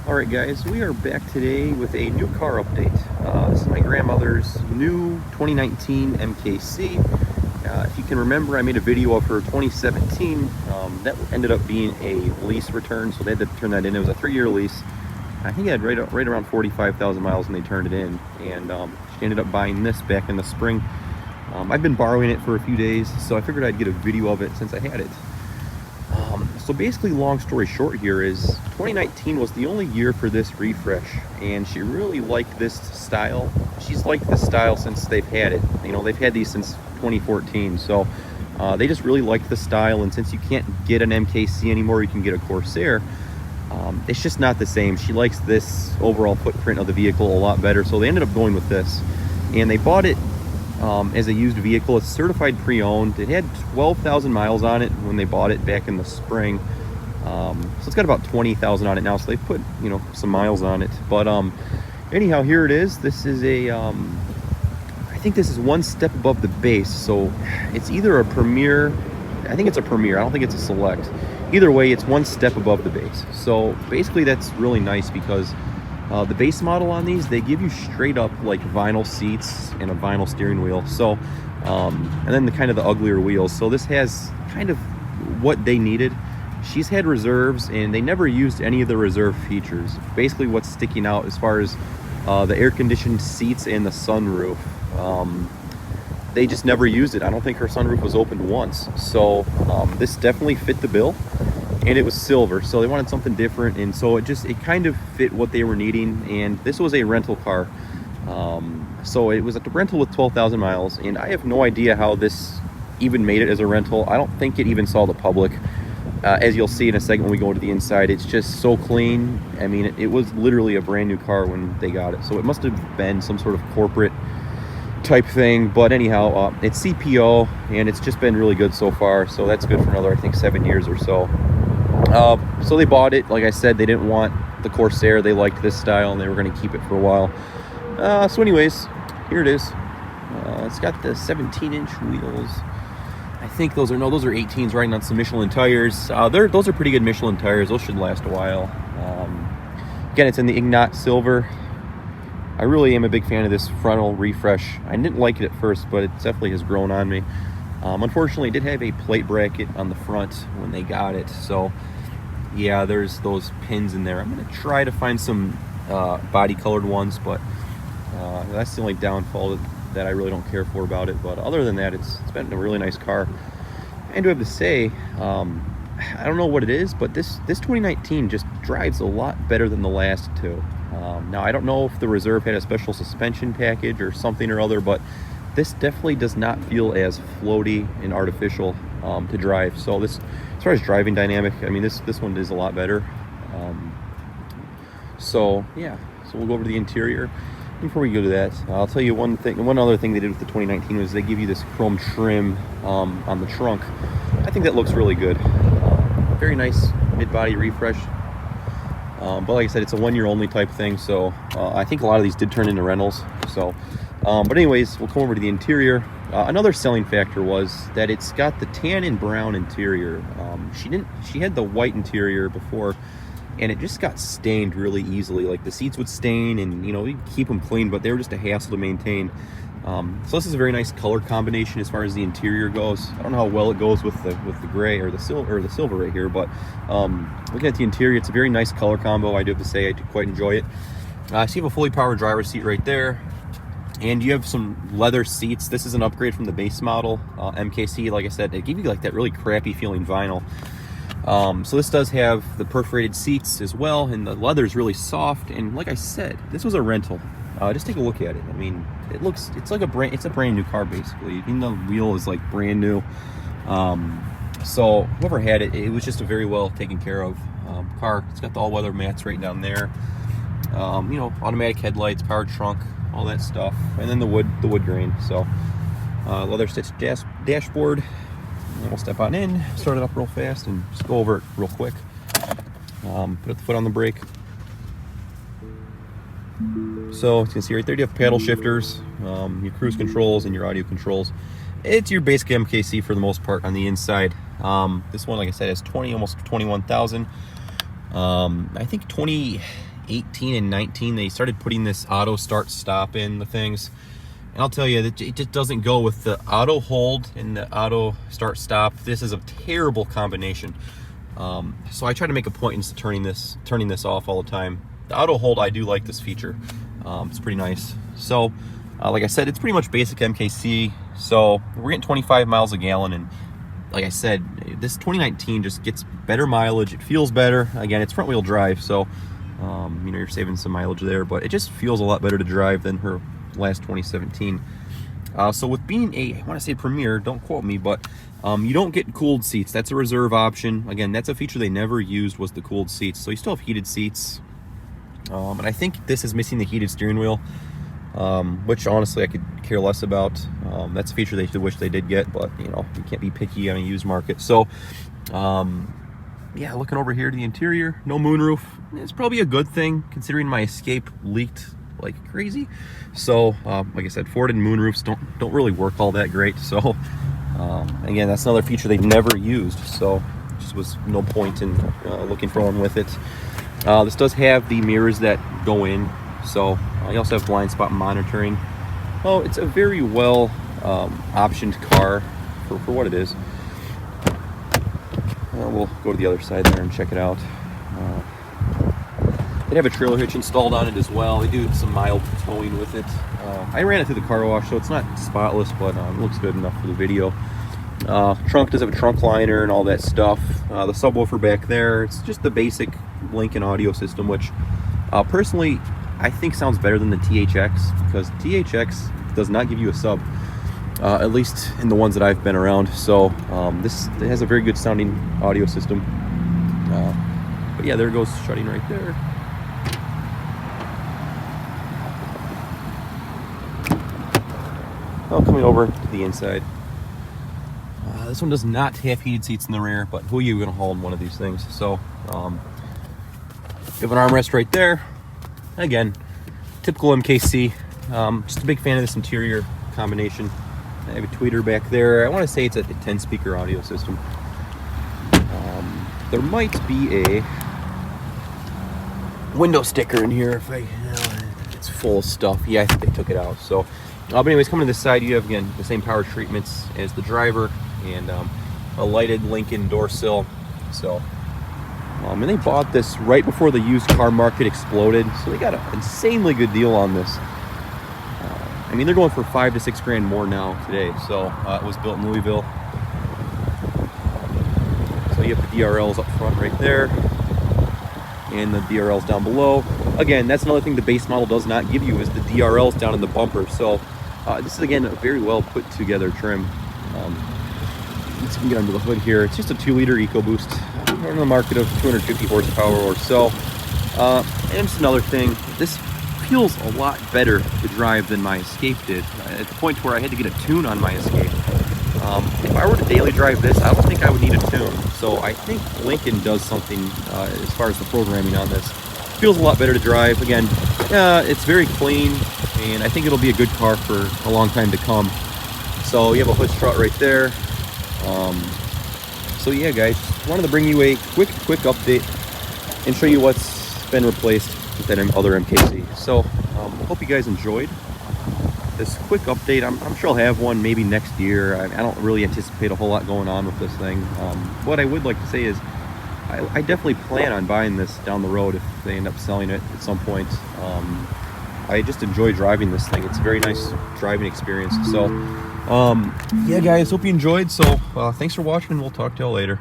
Alright guys, we are back today with a new car update. This is my grandmother's new 2019 MKC. If you can remember, I made a video of her 2017. That ended up being a lease return, so they had to turn that in. It was a 3-year lease. I think it had right around 45,000 miles when they turned it in, and she ended up buying this back in the spring. I've been borrowing it for a few days, so I figured I'd get a video of it since I had it. So basically, long story short here is 2019 was the only year for this refresh, and she really liked this style. She's liked this style since they've had it. You know, they've had these since 2014, so they just really liked the style. And since you can't get an MKC anymore, you can get a Corsair. It's just not the same. She likes this overall footprint of the vehicle a lot better, so they ended up going with this. And they bought it as a used vehicle. It's certified pre-owned. It had 12,000 miles on it when they bought it back in the spring. So it's got about 20,000 on it now, so they put, you know, some miles on it. But anyhow, here it is. This is a I think this is one step above the base, so it's either a Premier. I think it's a Premier. I don't think it's a Select. Either way, it's one step above the base. So basically that's really nice, because the base model on these, they give you straight up like vinyl seats and a vinyl steering wheel. So, and then the kind of the uglier wheels. So this has kind of what they needed. She's had reserves, and they never used any of the reserve features. Basically, what's sticking out as far as the air-conditioned seats and the sunroof, they just never used it. I don't think her sunroof was opened once. So this definitely fit the bill. And it was silver, so they wanted something different, and so it kind of fit what they were needing. And this was a rental car, so it was a rental with 12,000 miles, and I have no idea how this even made it as a rental. I don't think it even saw the public. As you'll see in a second when we go to the inside, it's just so clean. I mean, it was literally a brand new car when they got it, so it must have been some sort of corporate type thing. But anyhow, it's CPO, and it's just been really good so far, so that's good for another, I think, 7 years or so. So they bought it. Like I said, they didn't want the Corsair. They liked this style, and they were going to keep it for a while. So anyways, here it is. It's got the 17-inch wheels. I think those are 18s riding on some Michelin tires. Those are pretty good Michelin tires. Those should last a while. Again, it's in the Ignat Silver. I really am a big fan of this frontal refresh. I didn't like it at first, but it definitely has grown on me. Unfortunately, it did have a plate bracket on the front when they got it, so yeah, there's those pins in there. I'm going to try to find some body colored ones, but that's the only downfall that I really don't care for about it. But other than that, it's been a really nice car. And to have to say, I don't know what it is, but this 2019 just drives a lot better than the last two. Now, I don't know if the Reserve had a special suspension package or something or other, but this definitely does not feel as floaty and artificial to drive. So this, as far as driving dynamic, I mean, this one is a lot better. So yeah, so we'll go over to the interior. Before we go to that, I'll tell you one other thing they did with the 2019 was they give you this chrome trim on the trunk. I think that looks really good. Very nice mid-body refresh. But like I said, it's a 1-year only type thing, so I think a lot of these did turn into rentals. So, but anyways, we'll come over to the interior. Another selling factor was that it's got the tan and brown interior. She had the white interior before, and it just got stained really easily. Like the seats would stain, and you know, we keep them clean, but they were just a hassle to maintain. So this is a very nice color combination as far as the interior goes. I don't know how well it goes with the gray or the silver right here, but looking at the interior, it's a very nice color combo. I do have to say, I do quite enjoy it. So you have a fully powered driver's seat right there, and you have some leather seats. This is an upgrade from the base model MKC. Like I said, they give you like that really crappy feeling vinyl. So this does have the perforated seats as well, and the leather is really soft. And like I said, this was a rental. Just take a look at it. I mean, it's like it's a brand new car basically. Even the wheel is like brand new. So whoever had it, it was just a very well taken care of car. It's got the all-weather mats right down there. You know, automatic headlights, powered trunk, all that stuff, and then the wood grain. So leather stitched dashboard. And we'll step on in, start it up real fast, and just go over it real quick. Put the foot on the brake. So as you can see right there, you have paddle shifters, your cruise controls, and your audio controls. It's your basic MKC for the most part on the inside. This one, like I said, has almost 21,000. I think 2018 and 19, they started putting this auto start stop in the things. And I'll tell you that it just doesn't go with the auto hold and the auto start stop. This is a terrible combination. So I try to make a point into turning this off all the time. The auto hold, I do like this feature. It's pretty nice. So like I said, it's pretty much basic MKC. So we're getting 25 miles a gallon, and like I said, this 2019 just gets better mileage. It feels better. Again, it's front wheel drive, so you know, you're saving some mileage there, but it just feels a lot better to drive than her last 2017. So with being I want to say Premier, don't quote me, but you don't get cooled seats. That's a reserve option. Again, that's a feature they never used, was the cooled seats. So you still have heated seats. And I think this is missing the heated steering wheel, which honestly I could care less about. That's a feature they wish they did get, but you know, you can't be picky on a used market. So yeah, looking over here to the interior, no moonroof. It's probably a good thing considering my Escape leaked like crazy. So like I said, Ford and moonroofs don't really work all that great. So again, that's another feature they never used, so just was no point in looking for one with it. This does have the mirrors that go in, so you also have blind spot monitoring. Oh, it's a very well optioned car for what it is. We'll go to the other side there and check it out. They have a trailer hitch installed on it as well. They do some mild towing with it. I ran it through the car wash, so it's not spotless, but it looks good enough for the video. Trunk does have a trunk liner and all that stuff. The subwoofer back there, it's just the basic Lincoln audio system, which personally I think sounds better than the THX, because THX does not give you a sub, at least in the ones that I've been around. So it has a very good sounding audio system. But yeah, there it goes, shutting right there. Coming over to the inside. This one does not have heated seats in the rear, but who are you going to haul in one of these things? So you have an armrest right there. Again, typical MKC. Just a big fan of this interior combination. I have a tweeter back there. I want to say it's a 10-speaker audio system. There might be a window sticker in here if it's full of stuff. Yeah, I think they took it out. So, but anyways, coming to this side, you have again the same power treatments as the driver, and a lighted Lincoln door sill. So, and they bought this right before the used car market exploded, so they got an insanely good deal on this. I mean, they're going for $5 to $6 grand more now today. So it was built in Louisville. So you have the DRLs up front right there, and the DRLs down below. Again, that's another thing the base model does not give you, is the DRLs down in the bumper. So this is again a very well put together trim. Let's get under the hood here. It's just a 2-liter EcoBoost. We're in the market of 250 horsepower or so. And just another thing, this feels a lot better to drive than my Escape did, at the point where I had to get a tune on my Escape. If I were to daily drive this, I don't think I would need a tune. So I think Lincoln does something as far as the programming on this. Feels a lot better to drive. Again, it's very clean, and I think it'll be a good car for a long time to come. So you have a hood strut right there. So yeah, guys, wanted to bring you a quick update and show you what's been replaced with that other MKC. So hope you guys enjoyed this quick update. I'm sure I'll have one maybe next year. I don't really anticipate a whole lot going on with this thing. What I would like to say is I definitely plan on buying this down the road if they end up selling it at some point. I just enjoy driving this thing. It's a very nice driving experience. So yeah, guys, hope you enjoyed. So thanks for watching, and we'll talk to y'all later.